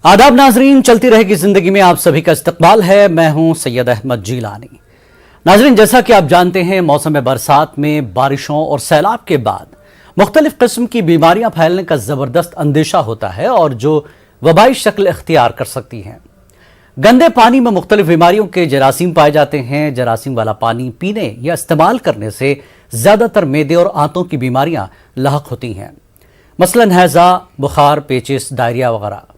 आदाब नाजरीन, चलती रहेगी जिंदगी में आप सभी का इस्तकबाल है। मैं हूं सैयद अहमद जीलानी। नाजरीन, जैसा कि आप जानते हैं, मौसम बरसात में बारिशों और सैलाब के बाद मुख्तलिफ किस्म की बीमारियां फैलने का जबरदस्त अंदेशा होता है और जो वबाई शक्ल इख्तियार कर सकती हैं। गंदे पानी में मुख्तलिफ बीमारियों के जरासीम पाए जाते हैं। जरासीम वाला पानी पीने या इस्तेमाल करने से ज्यादातर मैदे और आंतों की बीमारियां लाहक होती हैं, मसलन हैजा, बुखार, पेचिस, डायरिया वगैरह।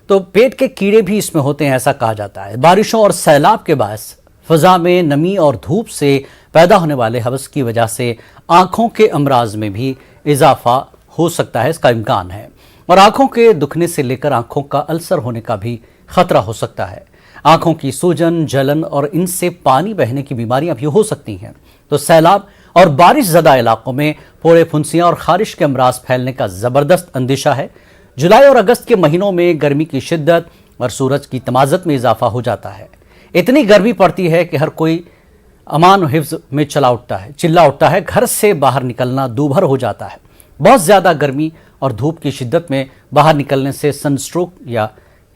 तो पेट के कीड़े भी इसमें होते हैं, ऐसा कहा जाता है। बारिशों और सैलाब के बायस फ़ज़ा में नमी और धूप से पैदा होने वाले हवस की वजह से आँखों के अमराज में भी इजाफा हो सकता है, इसका इम्कान है। और आँखों के दुखने से लेकर आँखों का अल्सर होने का भी ख़तरा हो सकता है। आँखों की सूजन, जलन और इनसे पानी बहने की बीमारियां भी हो सकती हैं। तो सैलाब और बारिश ज़दा इलाकों में फोड़े, फुंसियाँ और खारिश के अमराज फैलने का ज़बरदस्त अंदेशा है। जुलाई और अगस्त के महीनों में गर्मी की शिद्दत और सूरज की तमाज़त में इजाफा हो जाता है। इतनी गर्मी पड़ती है कि हर कोई अमान और हिफ्ज़ में चिल्ला उठता है। घर से बाहर निकलना दूभर हो जाता है। बहुत ज़्यादा गर्मी और धूप की शिद्दत में बाहर निकलने से सनस्ट्रोक या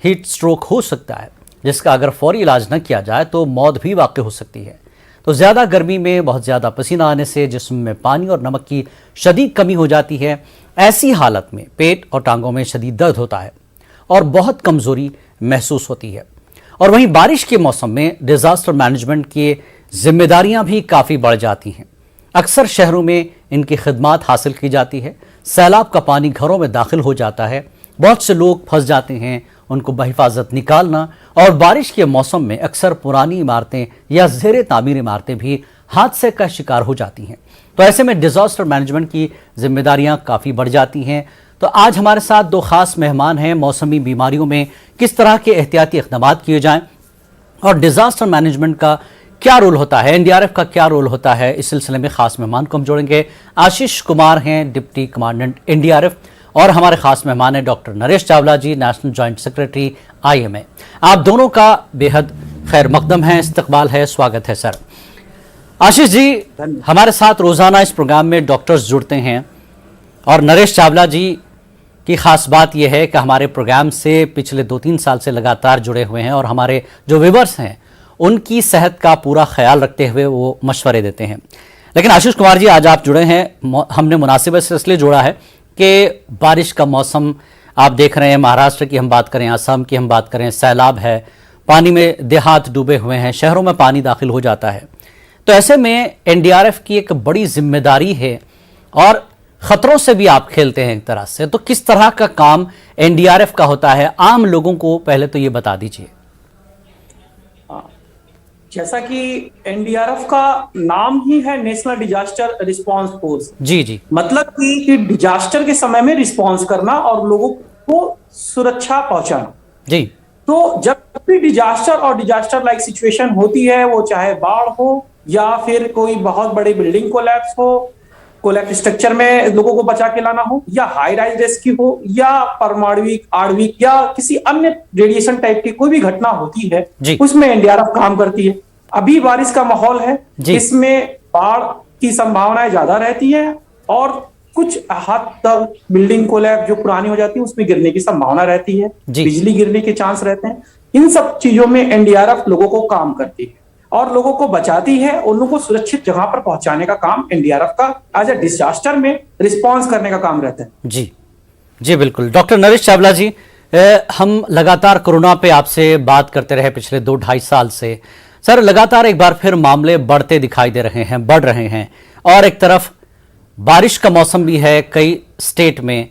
हीट स्ट्रोक हो सकता है, जिसका अगर फौरी इलाज न किया जाए तो मौत भी वाक़ई हो सकती है। तो ज़्यादा गर्मी में बहुत ज़्यादा पसीना आने से जिस्म में पानी और नमक की शदीद कमी हो जाती है। ऐसी हालत में पेट और टांगों में शदीद दर्द होता है और बहुत कमज़ोरी महसूस होती है। और वहीं बारिश के मौसम में डिज़ास्टर मैनेजमेंट की जिम्मेदारियां भी काफ़ी बढ़ जाती हैं। अक्सर शहरों में इनकी खिदमात हासिल की जाती है। सैलाब का पानी घरों में दाखिल हो जाता है, बहुत से लोग फंस जाते हैं, उनको बहिफाजत निकालना। और बारिश के मौसम में अक्सर पुरानी इमारतें या ज़ेर तामीर इमारतें भी हादसे का शिकार हो जाती हैं। तो ऐसे में डिज़ास्टर मैनेजमेंट की जिम्मेदारियां काफ़ी बढ़ जाती हैं। तो आज हमारे साथ दो खास मेहमान हैं। मौसमी बीमारियों में किस तरह के एहतियाती इक़दाम किए जाएं और डिज़ास्टर मैनेजमेंट का क्या रोल होता है, एनडीआरएफ का क्या रोल होता है, इस सिलसिले में खास मेहमान को हम जोड़ेंगे। आशीष कुमार हैं, डिप्टी कमांडेंट एनडीआरएफ, और हमारे खास मेहमान हैं डॉक्टर नरेश चावला जी, नेशनल जॉइंट सेक्रेटरी IMA। आप दोनों का बेहद खैर मकदम है, इस्तकबाल है, स्वागत है सर। आशीष जी, हमारे साथ रोज़ाना इस प्रोग्राम में डॉक्टर्स जुड़ते हैं और नरेश चावला जी की ख़ास बात यह है कि हमारे प्रोग्राम से पिछले 2-3 साल से लगातार जुड़े हुए हैं और हमारे जो व्यूअर्स हैं उनकी सेहत का पूरा ख्याल रखते हुए वो मशवरे देते हैं। लेकिन आशीष कुमार जी, आज आप जुड़े हैं, हमने मुनासिबत से इसलिए जोड़ा है कि बारिश का मौसम आप देख रहे हैं। महाराष्ट्र की हम बात करें, असम की हम बात करें, सैलाब है, पानी में देहात डूबे हुए हैं, शहरों में पानी दाखिल हो जाता है। तो ऐसे में एनडीआरएफ की एक बड़ी जिम्मेदारी है और ख़तरों से भी आप खेलते हैं एक तरह से। तो किस तरह का काम एनडीआरएफ का होता है, आम लोगों को पहले तो ये बता दीजिए। जैसा कि एनडीआरएफ का नाम ही है नेशनल डिजास्टर रिस्पांस फोर्स। जी जी, मतलब कि डिजास्टर के समय में रिस्पांस करना और लोगों को सुरक्षा पहुंचाना। जी, तो जब भी डिजास्टर और डिजास्टर लाइक सिचुएशन होती है, वो चाहे बाढ़ हो या फिर कोई बहुत बड़ी बिल्डिंग कोलैप्स हो, कोलैप्स स्ट्रक्चर में लोगों को बचा के लाना हो, या हाई राइज रेस्क्यू हो, या परमाणविक, आणविक या किसी अन्य रेडिएशन टाइप की कोई भी घटना होती है, उसमें एनडीआरएफ काम करती है। अभी बारिश का माहौल है, इसमें बाढ़ की संभावनाएं ज्यादा रहती है और कुछ हद तक बिल्डिंग कोलैप्स जो पुरानी हो जाती है उसमें गिरने की संभावना रहती है, बिजली गिरने के चांस रहते हैं। इन सब चीजों में एनडीआरएफ लोगों को काम करती है और लोगों को बचाती है, उन लोगों को सुरक्षित जगह पर पहुंचाने का काम एनडीआरएफ का एज ए डिजास्टर में रिस्पांस करने का काम रहता है। जी जी, बिल्कुल। डॉक्टर नरेश चावला जी, हम लगातार कोरोना पे आपसे बात करते रहे पिछले 2-2.5 साल से। सर, लगातार एक बार फिर मामले बढ़ते दिखाई दे रहे हैं, बढ़ रहे हैं, और एक तरफ बारिश का मौसम भी है कई स्टेट में,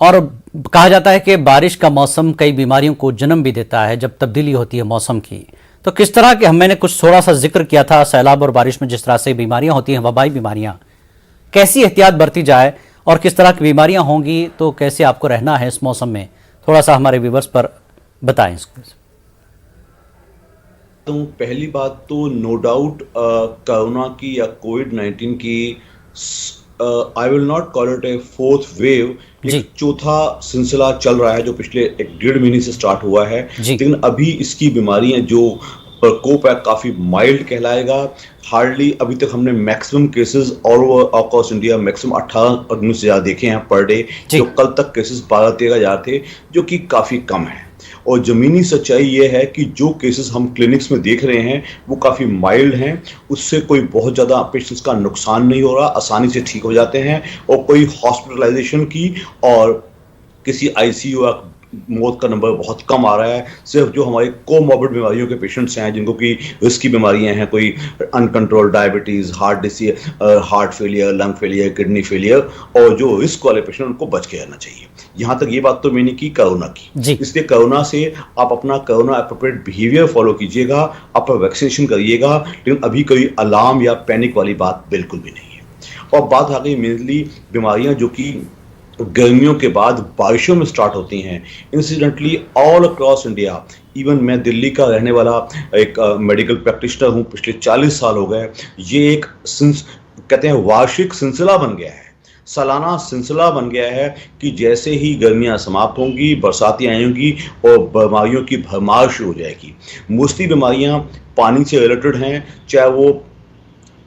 और कहा जाता है कि बारिश का मौसम कई बीमारियों को जन्म भी देता है जब तब्दीली होती है मौसम की। तो किस तरह के, मैंने कुछ थोड़ा सा जिक्र किया था सैलाब और बारिश में जिस तरह से बीमारियां होती हैं, वबाई बीमारियां, कैसी एहतियात बरती जाए और किस तरह की बीमारियां होंगी, तो कैसे आपको रहना है इस मौसम में, थोड़ा सा हमारे व्यूअर्स पर बताएं इसको। तो पहली बात तो नो डाउट कोरोना की या कोविड-19 की I will not call it A fourth wave, एक चौथा सिलसिला चल रहा है जो पिछले 1-1.5 महीने से स्टार्ट हुआ है। लेकिन अभी इसकी बीमारियां जो प्रकोप है काफ़ी माइल्ड कहलाएगा। हार्डली अभी तक हमने maximum cases all over across India maximum 18-19 से ज़्यादा देखे हैं पर डे, जो कल तक केसेस 12-13 हज़ार थे, जो कि काफ़ी कम है। और ज़मीनी सच्चाई ये है कि जो केसेस हम क्लिनिक्स में देख रहे हैं वो काफ़ी माइल्ड हैं, उससे कोई बहुत ज़्यादा पेशेंट्स का नुकसान नहीं हो रहा, आसानी से ठीक हो जाते हैं, और कोई हॉस्पिटलाइजेशन की और किसी आईसीयू या मौत का नंबर बहुत कम आ रहा है। सिर्फ जो हमारी कोमॉर्बिड बीमारियों के पेशेंट्स हैं, जिनको की रिस्की बीमारियां हैं, कोई uncontrolled diabetes, heart disease, heart failure, lung failure, kidney failure, और जो रिस्क वाले पेशेंट उनको बच के रहना चाहिए। यहाँ तक ये बात तो मैंने की कोरोना की, इसलिए कोरोना से आप अपना कोरोना एप्रोप्रिएट बिहेवियर फॉलो कीजिएगा, आप वैक्सीनेशन करिएगा, लेकिन अभी कोई अलार्म या पैनिक वाली बात बिल्कुल भी नहीं है। और बात आ गई मेनली बीमारियां जो कि गर्मियों के बाद बारिशों में स्टार्ट होती हैं। Incidentally all across India, even मैं दिल्ली का रहने वाला एक मेडिकल प्रैक्टिशनर हूँ, पिछले 40 साल हो गए, ये एक कहते हैं वार्षिक सिलसिला बन गया है, सालाना सिलसिला बन गया है कि जैसे ही गर्मियां समाप्त होंगी, बरसातें आएंगी और बीमारियों की भरमार शुरू हो जाएगी। मोस्टली बीमारियां पानी से रिलेटेड हैं, चाहे वो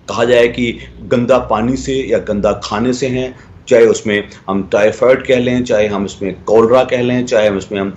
कहा जाए कि गंदा पानी से या गंदा खाने से हैं, चाहे उसमें हम टाइफाइड कह लें, चाहे हम इसमें कोलरा कह लें, चाहे हम इसमें हम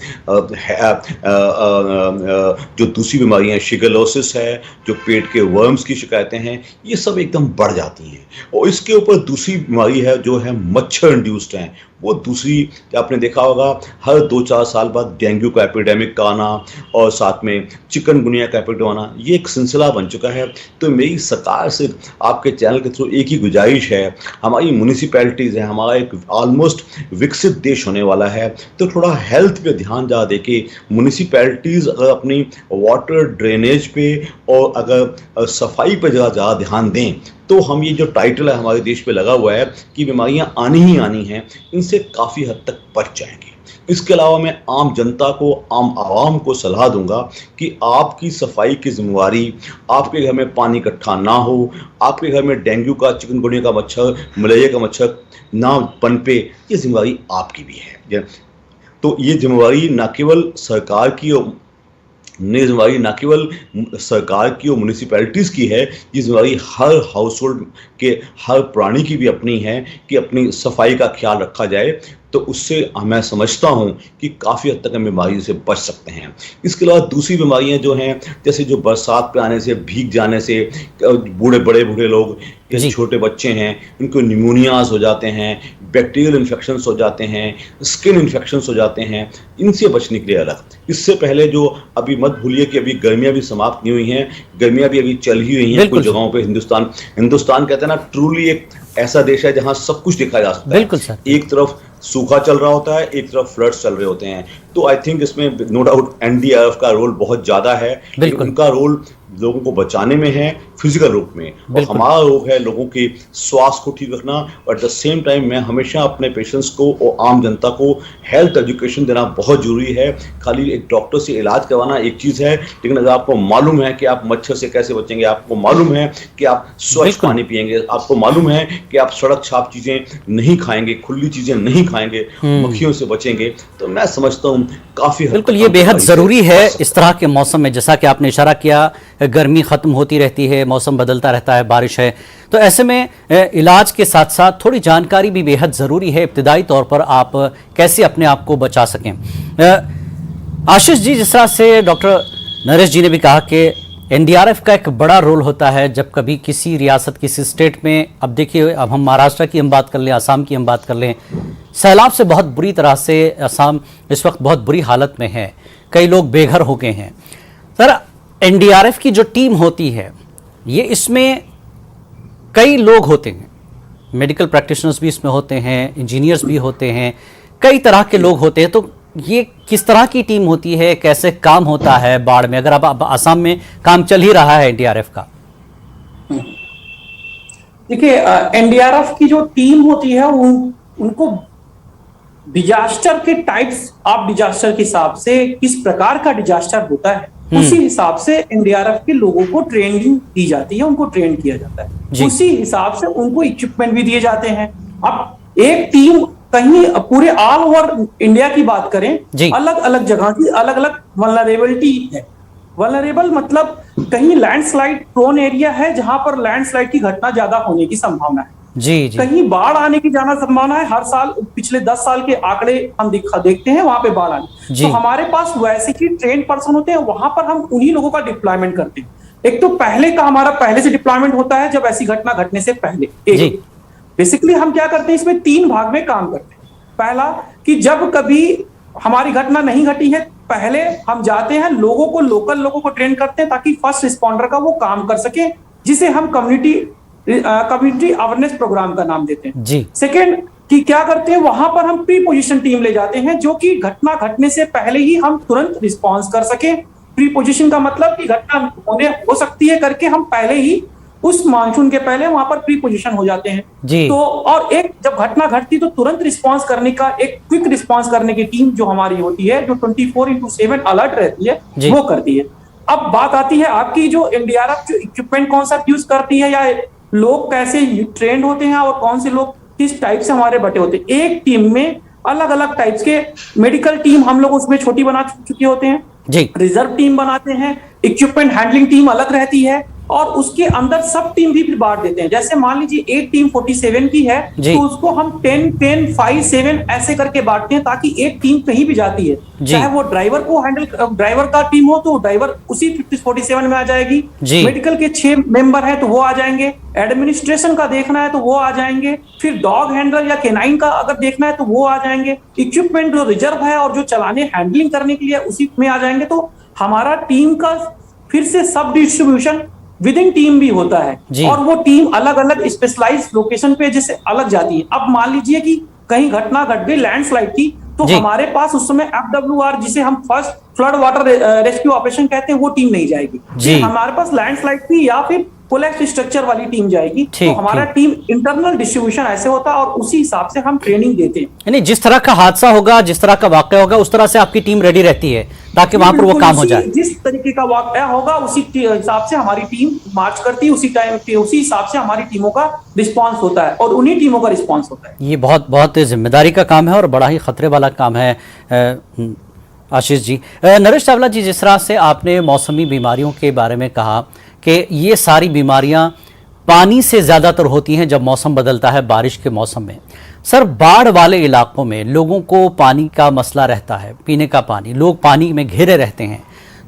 जो दूसरी बीमारियां शिगलोसिस है, जो पेट के वर्म्स की शिकायतें हैं, ये सब एकदम बढ़ जाती हैं। और इसके ऊपर दूसरी बीमारी है जो है मच्छर इंड्यूस्ड हैं, वो दूसरी आपने देखा होगा हर 2-4 साल बाद डेंगू का एपिडेमिक का आना और साथ में चिकनगुनिया का एपिडेमिक आना, ये एक सिलसिला बन चुका है। तो मेरी सरकार से आपके चैनल के थ्रू एक ही गुजारिश है, हमारी म्यूनिसिपैलिटीज़ हैं, हमारा एक ऑलमोस्ट विकसित देश होने वाला है, तो थोड़ा हेल्थ पे ध्यान ज़्यादा देके म्यूनिसिपैलिटीज़ अगर अपनी वाटर ड्रेनेज पे और अगर सफाई पे ज़्यादा ध्यान दें, तो हम ये जो टाइटल है हमारे देश पे लगा हुआ है कि बीमारियां आनी ही आनी हैं, इनसे काफ़ी हद तक बच जाएंगे। इसके अलावा मैं आम जनता को, आम आवाम को सलाह दूंगा कि आपकी सफाई की जिम्मेवारी, आपके घर में पानी इकट्ठा ना हो, आपके घर में डेंगू का, चिकनगुनिया का मच्छर, मलेरिया का मच्छर ना पनपे, ये जिम्मेवारी आपकी भी है। तो ये जिम्मेवारी न केवल सरकार की जिम्मेवारी ना केवल सरकार की और म्यूनिसिपैलिटीज़ की है, ये जिम्मेवारी हर हाउस होल्ड के हर प्राणी की भी अपनी है कि अपनी सफाई का ख्याल रखा जाए। तो उससे मैं समझता हूँ कि काफ़ी हद तक हम बीमारी से बच सकते हैं। इसके अलावा दूसरी बीमारियाँ जो हैं, जैसे जो बरसात पे आने से, भीग जाने से, बड़े लोग, जैसे छोटे बच्चे हैं, इनको निमोनियाज हो जाते हैं, बैक्टीरियल इन्फेक्शंस हो जाते हैं, स्किन इन्फेक्शंस हो जाते हैं, इनसे बचने के लिए अलग। इससे पहले जो अभी मत भूलिए कि अभी गर्मियाँ भी समाप्त नहीं हुई हैं, गर्मियाँ भी अभी चल ही रही हैं कुछ जगहों पे। हिंदुस्तान कहते हैं ना, ट्रूली एक ऐसा देश है जहाँ सब कुछ देखा जा सकता है। बिल्कुल सर। एक तरफ सूखा चल रहा होता है, एक तरफ फ्लड्स चल रहे होते हैं। तो आई थिंक इसमें नो डाउट एनडीआरएफ का रोल बहुत ज़्यादा है, उनका रोल लोगों को बचाने में है फिजिकल रूप में, और हमारा रोल है लोगों के स्वास्थ्य को ठीक रखना। और एट द सेम टाइम मैं हमेशा अपने पेशेंट्स को और आम जनता को हेल्थ एजुकेशन देना बहुत जरूरी है। खाली एक डॉक्टर से इलाज करवाना एक चीज़ है, लेकिन अगर आपको मालूम है कि आप मच्छर से कैसे बचेंगे, आपको मालूम है कि आप स्वच्छ पानी पिएंगे, आपको मालूम है कि आप सड़क छाप चीज़ें नहीं खाएंगे, खुली चीज़ें नहीं खाएंगे, मक्खियों से बचेंगे, तो मैं समझता हूँ काफ़ी बिल्कुल ये बेहद ज़रूरी है इस तरह के मौसम में। जैसा कि आपने इशारा किया, गर्मी ख़त्म होती रहती है, मौसम बदलता रहता है, बारिश है, तो ऐसे में इलाज के साथ साथ थोड़ी जानकारी भी बेहद ज़रूरी है, इब्तिदाई तौर पर आप कैसे अपने आप को बचा सकें। आशीष जी, जिस तरह से डॉक्टर नरेश जी ने भी कहा कि एनडीआरएफ का एक बड़ा रोल होता है जब कभी किसी रियासत, किसी स्टेट में, अब देखिए, अब हम महाराष्ट्र की हम बात कर लें, असम की हम बात कर लें, सैलाब से बहुत बुरी तरह से असम इस वक्त बहुत बुरी हालत में है, कई लोग बेघर हो गए हैं। सर, एनडीआरएफ की जो टीम होती है, ये इसमें कई लोग होते हैं, मेडिकल प्रैक्टिशनर्स भी इसमें होते हैं, इंजीनियर्स भी होते हैं, कई तरह के लोग होते हैं। तो ये किस तरह की टीम होती है, कैसे काम होता है बाढ़ में? अगर अब असम में काम चल ही रहा है एनडीआरएफ का। देखिए, एनडीआरएफ की जो टीम होती है उनको डिजास्टर के टाइप्स, आप डिजास्टर के हिसाब से किस प्रकार का डिजास्टर होता है उसी हिसाब से एनडीआरएफ के लोगों को ट्रेनिंग दी जाती है, उनको ट्रेन किया जाता है, उसी हिसाब से उनको इक्विपमेंट भी दिए जाते हैं। अब एक टीम कहीं पूरे ऑल ओवर इंडिया की बात करें, अलग अलग जगह की अलग अलग वल्नरेबिलिटी है। वल्नरेबल मतलब कहीं लैंडस्लाइड प्रोन एरिया है जहां पर लैंडस्लाइड की घटना ज्यादा होने की संभावना है, कहीं बाढ़ आने की ज्यादा संभावना है। हर साल पिछले 10 साल के आंकड़े हम देखते हैं वहां पे बाढ़ आने, तो हमारे पास वैसे ही ट्रेन पर्सन होते हैं, वहां पर हम उन्हीं लोगों का डिप्लॉयमेंट करते हैं। एक तो हमारा पहले से डिप्लॉयमेंट होता है जब ऐसी घटना घटने से पहले। बेसिकली हम क्या करते हैं, इसमें 3 भाग में काम करते हैं। पहला कि जब कभी हमारी घटना नहीं घटी है, पहले हम जाते हैं लोकल लोगों को ट्रेन करते हैं ताकि फर्स्ट रिस्पॉन्डर का वो काम कर सके, जिसे हम कम्युनिटी अवेयरनेस प्रोग्राम का नाम देते हैं। जी। सेकेंड कि क्या करते हैं, वहां पर हम प्री पोजीशन टीम ले जाते हैं, जो कि घटना घटने से पहले ही हम तुरंत रिस्पॉन्स कर सके। प्री पोजीशन का मतलब कि घटना हो सकती है करके हम पहले ही उस मानसून के पहले वहां पर प्री पोजीशन हो जाते हैं जी। तो और एक जब घटना घटती तो तुरंत रिस्पांस करने का एक क्विक रिस्पांस करने की टीम जो हमारी होती है, जो 24/7 अलर्ट रहती है, वो करती है। अब बात आती है आपकी जो एनडीआरएफ जो इक्विपमेंट कौन सा यूज करती है, या लोग कैसे ट्रेंड होते हैं और कौन से लोग किस टाइप से हमारे बटे होते हैं। एक टीम में अलग अलग टाइप्स के मेडिकल टीम हम लोग उसमें छोटी बना चुके होते हैं जी। रिजर्व टीम बनाते हैं, इक्विपमेंट हैंडलिंग टीम अलग रहती है, और उसके अंदर सब टीम भी फिर बांट देते हैं। जैसे मान लीजिए एक टीम 47 की है तो उसको हम 10, 5, 7 ऐसे करके बांटते हैं, ताकि एक टीम कहीं भी जाती है, चाहे वो ड्राइवर को ड्राइवर का टीम हो तो ड्राइवर उसी 47 में आ जाएगी, मेडिकल के 6 मेंबर है तो वो आ जाएंगे, एडमिनिस्ट्रेशन का देखना है तो वो आ जाएंगे, फिर डॉग हैंडलर या केनाइन का अगर देखना है तो वो आ जाएंगे, इक्विपमेंट जो रिजर्व है और जो चलाने हैंडलिंग करने के लिए उसी में आ जाएंगे। तो हमारा टीम का फिर से सब डिस्ट्रीब्यूशन विद इन टीम भी होता है, और वो टीम अलग अलग स्पेशलाइज लोकेशन पे जैसे अलग जाती है। अब मान लीजिए कि कहीं घटना घट गई लैंडस्लाइड की, तो हमारे पास उस समय FWR जिसे हम first flood water rescue operation कहते हैं वो टीम नहीं जाएगी, हमारे पास लैंडस्लाइड की या फिर कोलैप्स स्ट्रक्चर वाली टीम जाएगी। तो हमारा टीम इंटरनल डिस्ट्रीब्यूशन ऐसे होता है और उसी हिसाब से हम ट्रेनिंग देते हैं। यानी जिस तरह का हादसा होगा, जिस तरह का वाकया होगा, उस तरह से आपकी टीम रेडी रहती है ताकि वहां पर वो काम हो जाए। जिस तरीके का वाकया होगा उसी हिसाब से हमारी टीम मार्च करती है, उसी टाइम पे उसी हिसाब से हमारी टीमों का रिस्पांस होता है और उन्हीं टीमों का रिस्पांस होता है। ये बहुत बहुत जिम्मेदारी का काम है और बड़ा ही खतरे वाला काम है। आशीष जी, नरेश चावला जी, जिस तरह से आपने मौसमी बीमारियों के बारे में कहा कि ये सारी बीमारियां पानी से ज़्यादातर होती हैं जब मौसम बदलता है, बारिश के मौसम में। सर, बाढ़ वाले इलाकों में लोगों को पानी का मसला रहता है, पीने का पानी, लोग पानी में घिरे रहते हैं,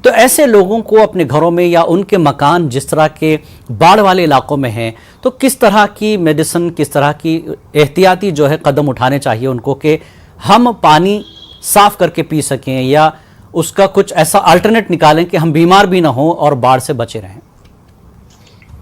तो ऐसे लोगों को अपने घरों में या उनके मकान जिस तरह के बाढ़ वाले इलाकों में हैं, तो किस तरह की मेडिसिन, किस तरह की एहतियाती जो है कदम उठाने चाहिए उनको कि हम पानी साफ करके पी सकें, या उसका कुछ ऐसा अल्टरनेट निकालें कि हम बीमार भी ना हों और बाढ़ से बचे रहें।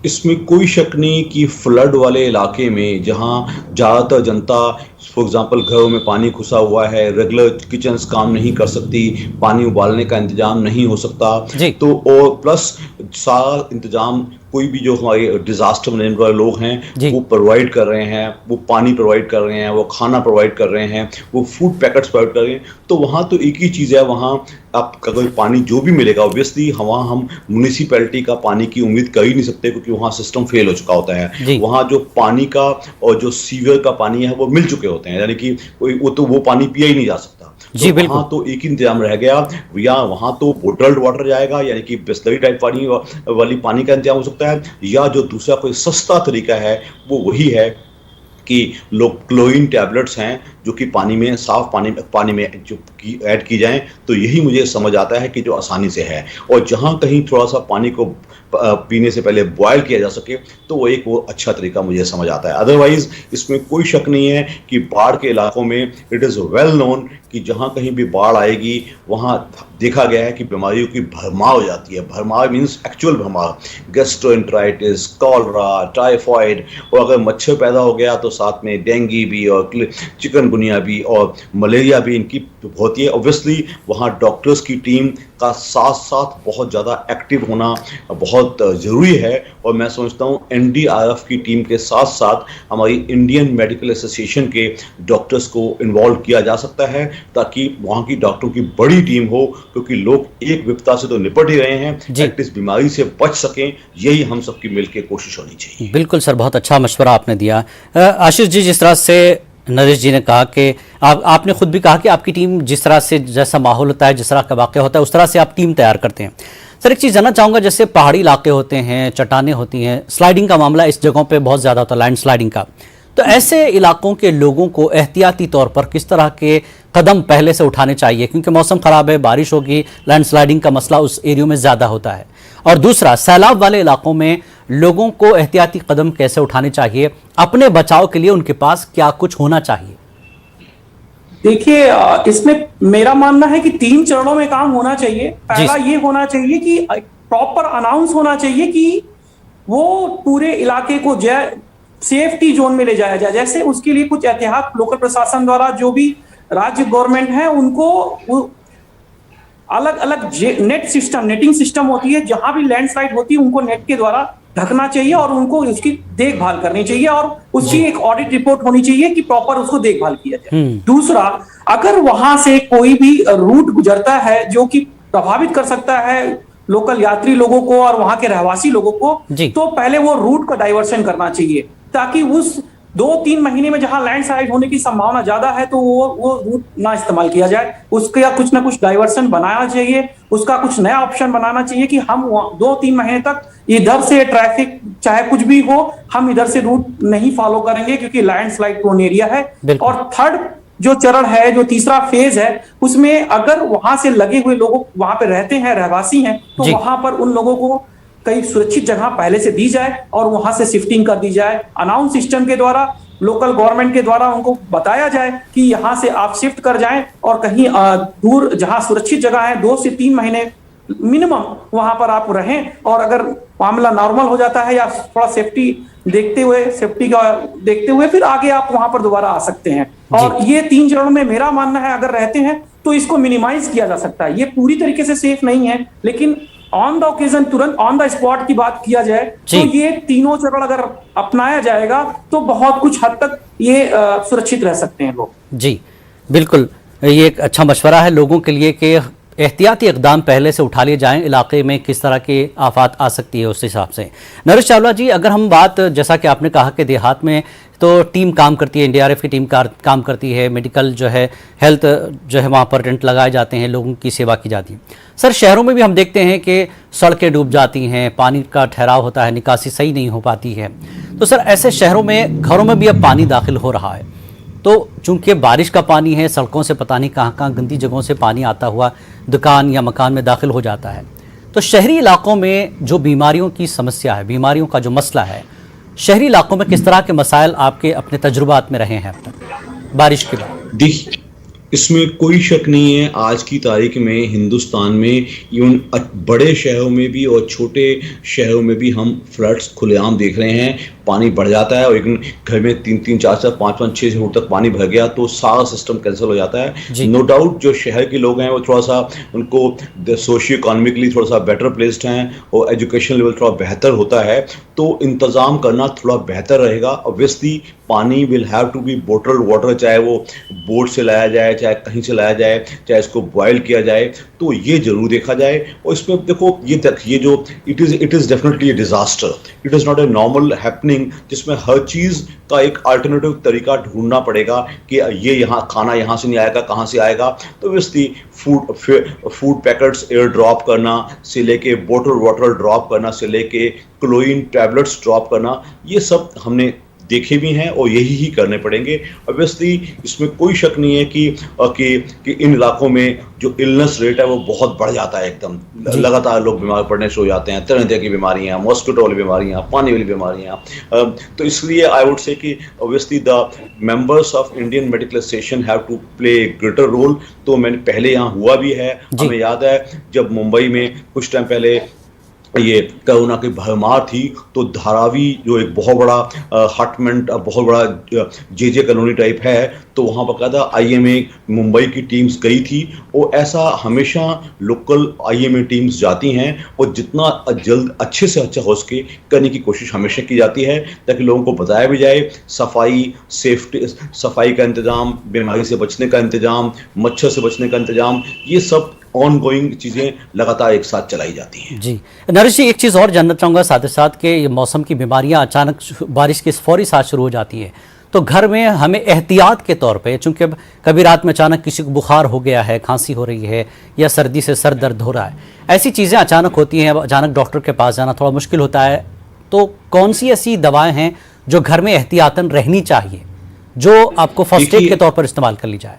इसमें कोई शक नहीं कि फ्लड वाले इलाके में जहां ज़्यादातर जनता फॉर एग्जांपल घरों में पानी घुसा हुआ है, रेगुलर किचन्स काम नहीं कर सकती, पानी उबालने का इंतजाम नहीं हो सकता, तो और प्लस सारा इंतजाम कोई भी जो हमारे डिजास्टर मैनेजमेंट वाले लोग हैं वो प्रोवाइड कर रहे हैं, वो पानी प्रोवाइड कर रहे हैं, वो खाना प्रोवाइड कर रहे हैं, वो फूड पैकेट्स प्रोवाइड कर रहे हैं। तो वहाँ तो एक ही चीज़ है, वहाँ आपका कोई पानी जो भी मिलेगा ऑब्वियसली वहाँ हम म्यूनिसिपैलिटी का पानी की उम्मीद कर ही नहीं सकते, क्योंकि वहाँ सिस्टम फेल हो चुका होता है। वहाँ जो पानी का और जो सीवर का पानी है वो मिल चुके होते हैं, यानी कि वो पानी पिया ही नहीं जा सकता। जी बिल्कुल। वहाँ तो एक ही इंतजाम रह गया, या वहाँ तो बोटल्ड वाटर जाएगा, यानी कि बिस्लरी टाइप पानी वाली पानी का इंतजाम हो सकता है, या जो दूसरा कोई सस्ता तरीका है वो वही है कि लोग क्लोरीन टैबलेट्स हैं जो कि पानी में साफ पानी में जो ऐड की जाएं, तो यही मुझे समझ आता है कि जो आसानी से है। और जहाँ कहीं थोड़ा सा पानी को पीने से पहले बॉयल किया जा सके तो वो अच्छा तरीका मुझे समझ आता है। अदरवाइज इसमें कोई शक नहीं है कि बाढ़ के इलाकों में इट इज़ वेल नोन कि जहाँ कहीं भी बाढ़ आएगी वहाँ देखा गया है कि बीमारियों की भरमार हो जाती है। भरमार मीन्स एक्चुअल भरमार, गैस्ट्रोएंटेराइटिस, कॉलरा, टाइफॉइड, और अगर मच्छर पैदा हो गया तो साथ में डेंगू भी और चिकनगुनिया भी और मलेरिया भी इनकी होती है। ऑब्वियसली वहाँ डॉक्टर्स की टीम का साथ साथ बहुत ज़्यादा एक्टिव होना बहुत ज़रूरी है, और मैं समझता हूँ एनडीआरएफ की टीम के साथ साथ हमारी इंडियन मेडिकल एसोसिएशन के डॉक्टर्स को इन्वॉल्व किया जा सकता है, ताकि वहाँ की डॉक्टरों की बड़ी टीम हो, क्योंकि लोग एक विपदा से तो निपट ही रहे हैं, इस बीमारी से बच सकें, यही हम सबकी मिलकर कोशिश होनी चाहिए। बिल्कुल सर, बहुत अच्छा मशवरा आपने दिया। आशीष जी, जिस तरह से नरेश जी ने कहा कि आपने खुद भी कहा कि आपकी टीम जिस तरह से जैसा माहौल होता है, जिस तरह का वाक़या होता है, उस तरह से आप टीम तैयार करते हैं। सर, एक चीज़ जानना चाहूँगा, जैसे पहाड़ी इलाके होते हैं, चट्टानें होती हैं, स्लाइडिंग का मामला इस जगहों पे बहुत ज़्यादा होता है, लैंड स्लाइडिंग का, तो ऐसे इलाकों के लोगों को एहतियाती तौर पर किस तरह के कदम पहले से उठाने चाहिए, क्योंकि मौसम खराब है, बारिश होगी, लैंडस्लाइडिंग का मसला उस एरिया में ज़्यादा होता है। और दूसरा, सैलाब वाले इलाकों में लोगों को एहतियाती कदम कैसे उठाने चाहिए, अपने बचाव के लिए उनके पास क्या कुछ होना चाहिए? देखिए, इसमें मेरा मानना है कि 3 चरणों में काम होना चाहिए। पहला ये होना चाहिए कि प्रॉपर अनाउंस होना चाहिए कि वो पूरे इलाके को सेफ्टी जोन में ले जाया जाए। जैसे उसके लिए कुछ एहतियात लोकल प्रशासन द्वारा, जो भी राज्य गवर्नमेंट है, उनको अलग अलग नेटिंग सिस्टम होती है, जहां भी लैंडस्लाइड होती है उनको नेट के द्वारा ढकना चाहिए और उनको उसकी देखभाल करनी चाहिए और उसकी एक ऑडिट रिपोर्ट होनी चाहिए कि प्रॉपर उसको देखभाल किया जाए। दूसरा, अगर वहां से कोई भी रूट गुजरता है जो कि प्रभावित कर सकता है लोकल यात्री लोगों को और वहां के रहवासी लोगों को, तो पहले वो रूट का डाइवर्शन करना चाहिए, ताकि उस 2-3 महीने में जहां लैंडस्लाइड होने की संभावना ज्यादा है तो वो रूट ना इस्तेमाल किया जाए, उसका कुछ ना कुछ डाइवर्सन बनाना चाहिए, उसका कुछ नया ऑप्शन बनाना चाहिए कि हम 2-3 महीने तक इधर से ट्रैफिक चाहे कुछ भी हो, हम इधर से रूट नहीं फॉलो करेंगे क्योंकि लैंडस्लाइड प्रोन एरिया है। और थर्ड जो चरण है, जो तीसरा फेज है, उसमें अगर वहां से लगे हुए लोग वहां पे रहते हैं, रहवासी हैं, तो वहां पर उन लोगों को कई सुरक्षित जगह पहले से दी जाए और वहां से शिफ्टिंग कर दी जाए। अनाउंस सिस्टम के द्वारा, लोकल गवर्नमेंट के द्वारा उनको बताया जाए कि यहां से आप शिफ्ट कर जाएं और कहीं दूर जहां सुरक्षित जगह है 2 से 3 महीने मिनिमम वहां पर आप रहें, और अगर मामला नॉर्मल हो जाता है या थोड़ा सेफ्टी का देखते हुए फिर आगे आप वहां पर दोबारा आ सकते हैं। और ये 3 चरणों में मेरा मानना है अगर रहते हैं तो इसको मिनिमाइज किया जा सकता है। ये पूरी तरीके से सेफ नहीं है, लेकिन ऑन द ओकेजन, तुरंत ऑन द स्पॉट की बात किया जाए तो ये तीनों चरण अगर अपनाया जाएगा तो बहुत कुछ हद तक ये सुरक्षित रह सकते हैं लोग। जी बिल्कुल, ये एक अच्छा मशवरा है लोगों के लिए कि एहतियाती इकदाम पहले से उठा लिए जाएं, इलाके में किस तरह की आफत आ सकती है उस हिसाब से। नरेश चावला जी, अगर हम बात, जैसा कि आपने कहा कि देहात में तो टीम काम करती है, एनडीआरएफ की टीम काम करती है, मेडिकल जो है, हेल्थ जो है, वहाँ पर टेंट लगाए जाते हैं, लोगों की सेवा की जाती है। सर, शहरों में भी हम देखते हैं कि सड़कें डूब जाती हैं, पानी का ठहराव होता है, निकासी सही नहीं हो पाती है। तो सर, ऐसे शहरों में घरों में भी अब पानी दाखिल हो रहा है, तो चूंकि बारिश का पानी है, सड़कों से पता नहीं कहाँ कहाँ गंदी जगहों से पानी आता हुआ दुकान या मकान में दाखिल हो जाता है। तो शहरी इलाकों में जो बीमारियों की समस्या है, बीमारियों का जो मसला है, शहरी इलाकों में किस तरह के मसाइल आपके अपने तजुर्बात में रहे हैं अब तक बारिश के बाद? इसमें कोई शक नहीं है, आज की तारीख में हिंदुस्तान में इवन बड़े शहरों में भी और छोटे शहरों में भी हम फ्लड्स खुलेआम देख रहे हैं। पानी बढ़ जाता है और एक घर में 3-3, 4-4, 5-5, 6 फुट तक पानी भर गया तो सारा सिस्टम कैंसिल हो जाता है। नो डाउट जो शहर के लोग हैं वो थोड़ा सा, उनको सोशियो इकोनॉमिकली थोड़ा सा बेटर प्लेस्ड हैं और एजुकेशन लेवल थोड़ा बेहतर होता है, तो इंतज़ाम करना थोड़ा बेहतर रहेगा। Obviously pani will have to be bottled water, चाहे वो बोट से लाया जाए, चाहे कहीं से लाया जाए, चाहे इसको बॉयल किया जाए, तो ये जरूर देखा जाए। और इसमें देखो, ये जो it is definitely A disaster, it is not a normal happening जिसमें हर चीज़ का एक अल्टरनेटिव तरीका ढूंढना पड़ेगा कि ये यहाँ खाना यहाँ से नहीं आएगा, कहाँ से आएगा। तो obviously food packets air drop करना से लेके बोटल वाटर ड्रॉप करना से लेके क्लोरीन टैबलेट्स ड्रॉप करना, ये सब हमने देखे भी हैं और यही ही करने पड़ेंगे। ऑब्वियसली इसमें कोई शक नहीं है कि इन इलाकों में जो इलनेस रेट है वो बहुत बढ़ जाता है, एकदम लगातार लोग बीमार पड़ने शुरू हो जाते हैं, तरह तरह की बीमारियां, मॉस्किटो वाली बीमारियां, पानी वाली बीमारियां। तो इसलिए आई वुड से कि obviously the members of Indian Medical Association have to play a greater role. तो मैंने पहले यहाँ हुआ भी है, हमें याद है जब मुंबई में कुछ टाइम पहले ये कोरोना की भरमार थी तो धारावी जो एक बहुत बड़ा हटमेंट, बहुत बड़ा जे कॉलोनी टाइप है, तो वहाँ बकायदा आईएमए मुंबई की टीम्स गई थी। और ऐसा हमेशा लोकल आईएमए टीम्स जाती हैं और जितना जल्द अच्छे से अच्छा हो सके करने की कोशिश हमेशा की जाती है, ताकि लोगों को बताया भी जाए सफाई, सेफ्टी, सफाई का इंतज़ाम, बीमारी से बचने का इंतज़ाम, मच्छर से बचने का इंतज़ाम, ये सब ऑनगोइंग चीज़ें लगातार एक साथ चलाई जाती हैं। जी नरेश जी, एक चीज़ और जानना चाहूँगा साथ ही साथ कि ये मौसम की बीमारियाँ अचानक बारिश के फौरी साथ शुरू हो जाती है, तो घर में हमें एहतियात के तौर पे, चूँकि अब कभी रात में अचानक किसी को बुखार हो गया है, खांसी हो रही है या सर्दी से सर दर्द हो रहा है, ऐसी चीज़ें अचानक होती हैं, अचानक डॉक्टर के पास जाना थोड़ा मुश्किल होता है, तो कौन सी ऐसी दवाएँ हैं जो घर में एहतियातन रहनी चाहिए, जो आपको फर्स्ट एड के तौर पर इस्तेमाल कर ली जाए?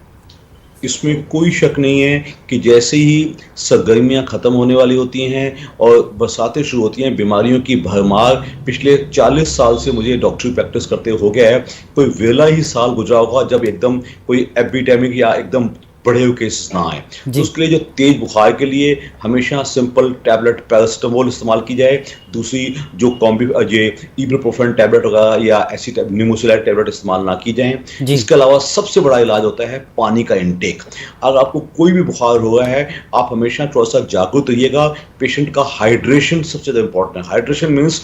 इसमें कोई शक नहीं है कि जैसे ही सरगर्मियां खत्म होने वाली होती हैं और बरसातें शुरू होती हैं, बीमारियों की भरमार पिछले 40 साल से मुझे डॉक्टरी प्रैक्टिस करते हो गया है। कोई वेला ही साल गुजरा होगा जब एकदम कोई एपिडेमिक या एकदम बड़े हुए केसेस ना आए। तो उसके लिए जो तेज बुखार के लिए हमेशा सिंपल टैबलेट पैरासिटामोल इस्तेमाल की जाए। दूसरी जो इब्रोप्रोफेन टैबलेट वगैरह या ऐसी निमोसिलाइड टैबलेट इस्तेमाल ना की जाए। इसके अलावा सबसे बड़ा इलाज होता है पानी का इंटेक। अगर आपको कोई भी बुखार हो रहा है, आप हमेशा थोड़ा सा जागरूक रहिएगा। पेशेंट का हाइड्रेशन सबसे ज़्यादा इंपॉर्टेंट है। हाइड्रेशन मीन्स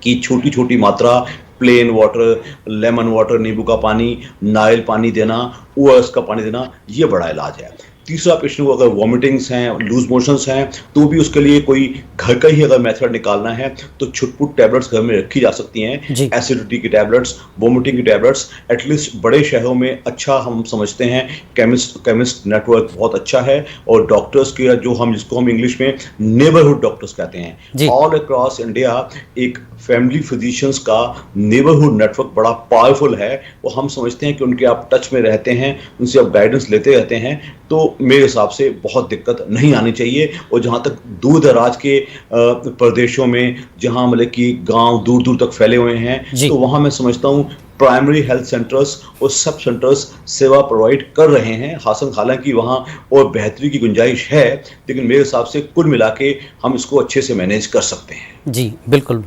कि छोटी छोटी मात्रा प्लेन वाटर, लेमन वाटर, नींबू का पानी, नारियल पानी देना, ओआरएस का पानी देना, ये बड़ा इलाज है। तीसरा, पेशेंट को अगर वॉमिटिंग्स हैं, लूज मोशंस हैं, तो भी उसके लिए कोई घर का ही अगर मेथड निकालना है तो छुटपुट टैबलेट्स घर में रखी जा सकती हैं। एसिडिटी की टैबलेट्स, वॉमिटिंग की टैबलेट्स। एटलीस्ट बड़े शहरों में अच्छा हम समझते हैं, केमिस्ट नेटवर्क बहुत अच्छा है, और डॉक्टर्स के जिसको हम इंग्लिश में नेबरहुड डॉक्टर्स कहते हैं, ऑल अक्रॉस इंडिया एक फैमिली फिजिशियंस का नेबरहुड नेटवर्क बड़ा पावरफुल है। वो हम समझते हैं कि उनके आप टच में रहते हैं, उनसे आप गाइडेंस लेते रहते हैं, तो मेरे हिसाब से बहुत दिक्कत नहीं आनी चाहिए। और जहाँ तक दूर दराज के प्रदेशों में, जहाँ मतलब कि गांव दूर दूर तक फैले हुए हैं, तो वहाँ मैं समझता हूँ प्राइमरी हेल्थ सेंटर्स और सब सेंटर्स सेवा प्रोवाइड कर रहे हैं। हालांकि वहाँ और बेहतरी की गुंजाइश है, लेकिन मेरे हिसाब से कुल मिला के हम इसको अच्छे से मैनेज कर सकते हैं। जी बिल्कुल।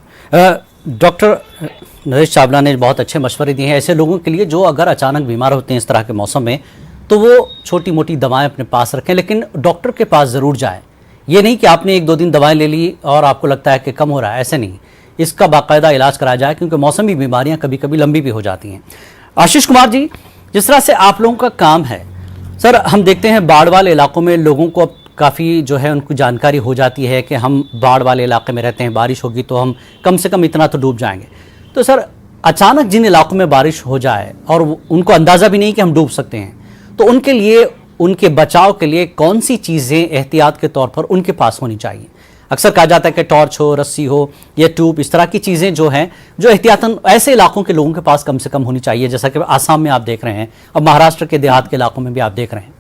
डॉक्टर नरेश चावला ने बहुत अच्छे मशवरे दिए हैं ऐसे लोगों के लिए जो अगर अचानक बीमार होते हैं इस तरह के मौसम में, तो वो छोटी मोटी दवाएं अपने पास रखें, लेकिन डॉक्टर के पास ज़रूर जाएं। ये नहीं कि आपने 1-2 दिन दवाएं ले ली और आपको लगता है कि कम हो रहा है, ऐसे नहीं। इसका बाकायदा इलाज कराया जाए, क्योंकि मौसमी बीमारियां कभी कभी लंबी भी हो जाती हैं। आशीष कुमार जी, जिस तरह से आप लोगों का काम है सर, हम देखते हैं बाढ़ वाले इलाकों में लोगों को अब काफ़ी जो है उनको जानकारी हो जाती है कि हम बाढ़ वाले इलाके में रहते हैं, बारिश होगी तो हम कम से कम इतना तो डूब जाएंगे। तो सर, अचानक जिन इलाकों में बारिश हो जाए और उनको अंदाज़ा भी नहीं कि हम डूब सकते हैं, तो उनके लिए, उनके बचाव के लिए कौन सी चीज़ें एहतियात के तौर पर उनके पास होनी चाहिए? अक्सर कहा जाता है कि टॉर्च हो, रस्सी हो या ट्यूब, इस तरह की चीज़ें जो हैं, जो एहतियातन ऐसे इलाकों के लोगों के पास कम से कम होनी चाहिए, जैसा कि आसाम में आप देख रहे हैं और महाराष्ट्र के देहात के इलाकों में भी आप देख रहे हैं।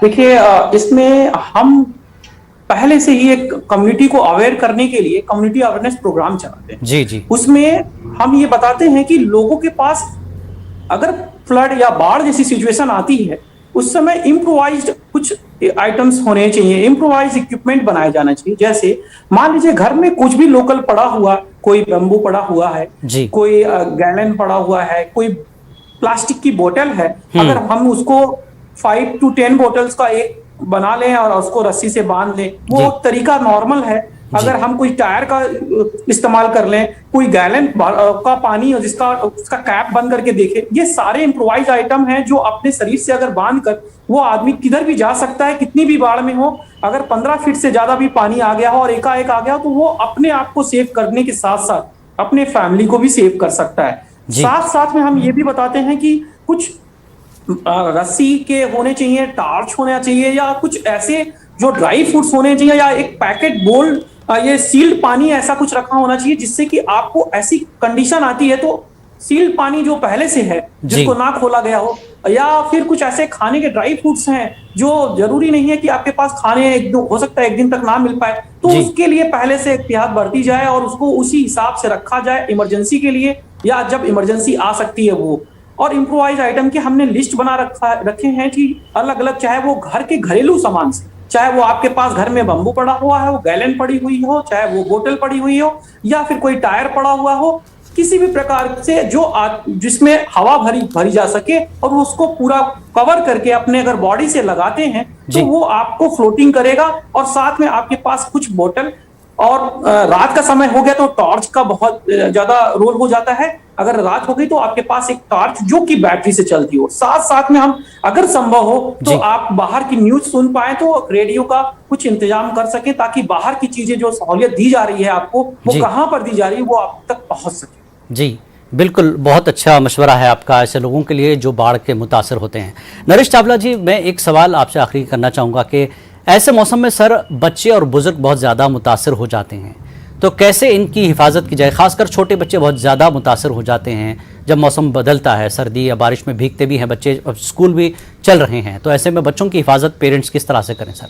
देखिए, इसमें हम पहले से ही एक कम्युनिटी को अवेयर करने के लिए कम्युनिटी अवेयरनेस प्रोग्राम चलाते हैं। जी। उसमें हम ये बताते हैं कि लोगों के पास अगर फ्लड या बाढ़ जैसी सिचुएशन आती है, उस समय इम्प्रोवाइज्ड कुछ आइटम्स होने चाहिए, इम्प्रोवाइज इक्विपमेंट बनाया जाना चाहिए। जैसे मान लीजिए घर में कुछ भी लोकल पड़ा हुआ, कोई बम्बू पड़ा हुआ है, कोई गैलन पड़ा हुआ है, कोई प्लास्टिक की बोतल है, अगर हम उसको 5 to 10 बोतल्स का एक बना लें और उसको रस्सी से बांध लें, वो तरीका नॉर्मल है। अगर हम कोई टायर का इस्तेमाल कर लें, कोई गैलन का पानी जिसका उसका कैप बंद करके देखें, ये सारे इम्प्रोवाइज आइटम हैं जो अपने शरीर से अगर बांध कर वो आदमी किधर भी जा सकता है, कितनी भी बाढ़ में हो। अगर 15 फीट से ज्यादा भी पानी आ गया हो और एकाएक आ गया हो, तो वो अपने आप को सेव करने के साथ साथ अपने फैमिली को भी सेव कर सकता है। साथ साथ में हम ये भी बताते हैं कि कुछ रस्सी के होने चाहिए, टार्च होना चाहिए, या कुछ ऐसे जो ड्राई फ्रूट्स होने चाहिए, या एक पैकेट बोल्ड ये सील्ड पानी ऐसा कुछ रखा होना चाहिए, जिससे कि आपको ऐसी कंडीशन आती है तो सील्ड पानी जो पहले से है, जिसको ना खोला गया हो, या फिर कुछ ऐसे खाने के ड्राई फ्रूट्स हैं जो जरूरी नहीं है कि आपके पास खाने हो सकता है 1 दिन तक ना मिल पाए, तो उसके लिए पहले से एहतियात बरती जाए और उसको उसी हिसाब से रखा जाए इमरजेंसी के लिए, या जब इमरजेंसी आ सकती है वो। और इम्प्रोवाइज आइटम के हमने लिस्ट बना रखे हैं कि अलग अलग, चाहे वो घर के घरेलू सामान से, चाहे वो आपके पास घर में बम्बू पड़ा हुआ है, वो गैलन पड़ी हुई हो, चाहे वो बोतल पड़ी हुई हो, या फिर कोई टायर पड़ा हुआ हो, किसी भी प्रकार से जो जिसमें हवा भरी जा सके, और उसको पूरा कवर करके अपने अगर बॉडी से लगाते हैं तो वो आपको फ्लोटिंग करेगा। और साथ में आपके पास कुछ बोतल, और रात का समय हो गया तो टॉर्च का बहुत ज्यादा रोल हो जाता है। अगर रात हो गई तो आपके पास एक टॉर्च जो कि बैटरी से चलती हो। साथ साथ में हम अगर संभव हो तो आप बाहर की न्यूज सुन पाए तो रेडियो का कुछ इंतजाम कर सके, ताकि बाहर की चीजें जो सहूलियत दी जा रही है आपको, वो कहां पर दी जा रही है, वो आप तक पहुंच सके। जी बिल्कुल, बहुत अच्छा मशवरा है आपका ऐसे लोगों के लिए जो बाढ़ के मुतासर होते हैं। नरेश चावला जी, मैं एक सवाल आपसे आखिरी करना चाहूँगा कि ऐसे मौसम में सर बच्चे और बुजुर्ग बहुत ज़्यादा मुतासर हो जाते हैं, तो कैसे इनकी हिफाजत की जाए? खासकर छोटे बच्चे बहुत ज़्यादा मुतासर हो जाते हैं जब मौसम बदलता है, सर्दी या बारिश में भीगते भी हैं बच्चे, अब स्कूल भी चल रहे हैं, तो ऐसे में बच्चों की हिफाजत पेरेंट्स किस तरह से करें सर?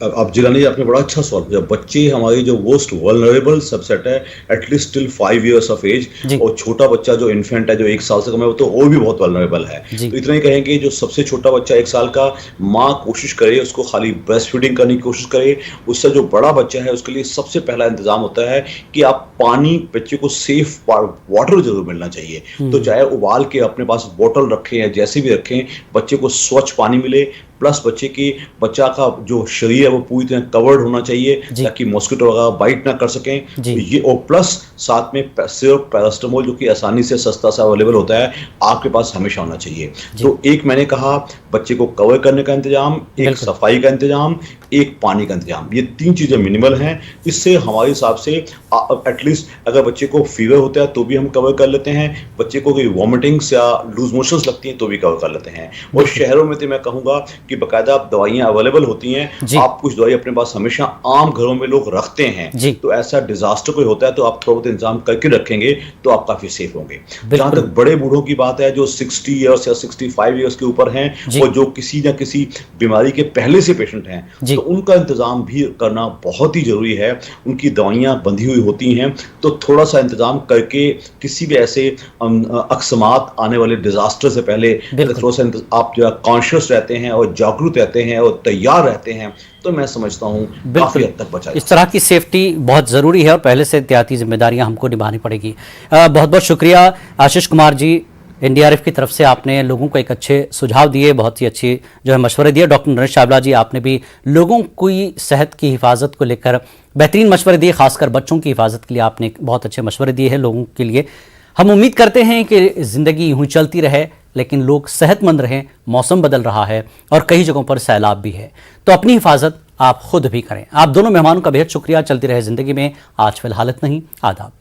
अब जिलानी आपने बड़ा अच्छा सवाल पूछा। बच्चे हमारी जो मोस्ट वल्नरेबल सबसेट है, at least till 5 years of age, और छोटा बच्चा जो इन्फेंट है जो 1 साल से कम है वो तो और भी बहुत वल्नरेबल है। तो इतना ही कहेंगे, जो सबसे छोटा बच्चा 1 साल का, माँ कोशिश करे उसको खाली ब्रेस्ट फीडिंग करने की कोशिश करे। उससे जो बड़ा बच्चा है उसके लिए सबसे पहला इंतजाम होता है कि आप पानी, बच्चे को सेफ वाटर जरूर मिलना चाहिए। तो चाहे उबाल के अपने पास बोतल रखें या जैसे भी रखें, बच्चे को स्वच्छ पानी मिले, प्लस बच्चा का जो शरीर है वो पूरी तरह कवर्ड होना चाहिए ताकि मॉस्किटो वगैरह बाइट ना कर सकें। ये, और प्लस साथ में सिर्फ पैरास्टामोल जो कि आसानी से सस्ता सा अवेलेबल होता है, आपके पास हमेशा होना चाहिए। तो एक मैंने कहा, बच्चे को कवर करने का इंतजाम, एक सफाई का इंतजाम, एक पानी का इंतजाम, ये 3 चीजें मिनिमल हैं। इससे हमारे हिसाब से एटलीस्ट अगर बच्चे को फीवर होता है तो भी हम कवर कर लेते हैं, बच्चे को कोई वॉमिटिंग्स या लूज मोशंस लगती हैं तो भी कवर कर लेते हैं। और शहरों में तो मैं कहूँगा कि बाकायदा दवाइयाँ अवेलेबल होती हैं, आप कुछ दवाई अपने पास हमेशा आम घरों में लोग रखते हैं। तो ऐसा डिजास्टर कोई होता है तो आप थोड़ा बहुत इंतजाम करके रखेंगे तो आप काफी सेफ होंगे। जहां तक बड़े बूढ़ों की बात है जो 60 years या 65 years के ऊपर हैं और जो किसी न किसी बीमारी के पहले से पेशेंट हैं, तो उनका इंतजाम भी करना बहुत ही जरूरी है। उनकी दवाइयां बंधी हुई होती हैं, तो थोड़ा सा इंतजाम करके किसी भी ऐसे अकस्मात आने वाले डिजास्टर से पहले थोड़ा सा आप जो कॉन्शियस रहते हैं और जागरूक रहते हैं और तैयार रहते हैं, तो मैं समझता हूँ काफी हद तक बचा। इस तरह की सेफ्टी बहुत ज़रूरी है और पहले से एहतियाती जिम्मेदारियां हमको निभानी पड़ेगी। बहुत बहुत शुक्रिया आशीष कुमार जी, एनडीआरएफ की तरफ से आपने लोगों को एक अच्छे सुझाव दिए, बहुत ही अच्छी जो है मशवरे दिए। डॉक्टर नरेश चावला जी, आपने भी लोगों की सेहत की हिफाजत को लेकर बेहतरीन मशवरे दिए, खासकर बच्चों की हिफाजत के लिए आपने बहुत अच्छे मशवरे दिए हैं लोगों के लिए। हम उम्मीद करते हैं कि ज़िंदगी यूँ चलती रहे, लेकिन लोग सेहतमंद रहें। मौसम बदल रहा है और कई जगहों पर सैलाब भी है, तो अपनी हिफाजत आप खुद भी करें। आप दोनों मेहमानों का बेहद शुक्रिया। चलती रहे ज़िंदगी में। आज फिलहाल इतना ही। आदाब।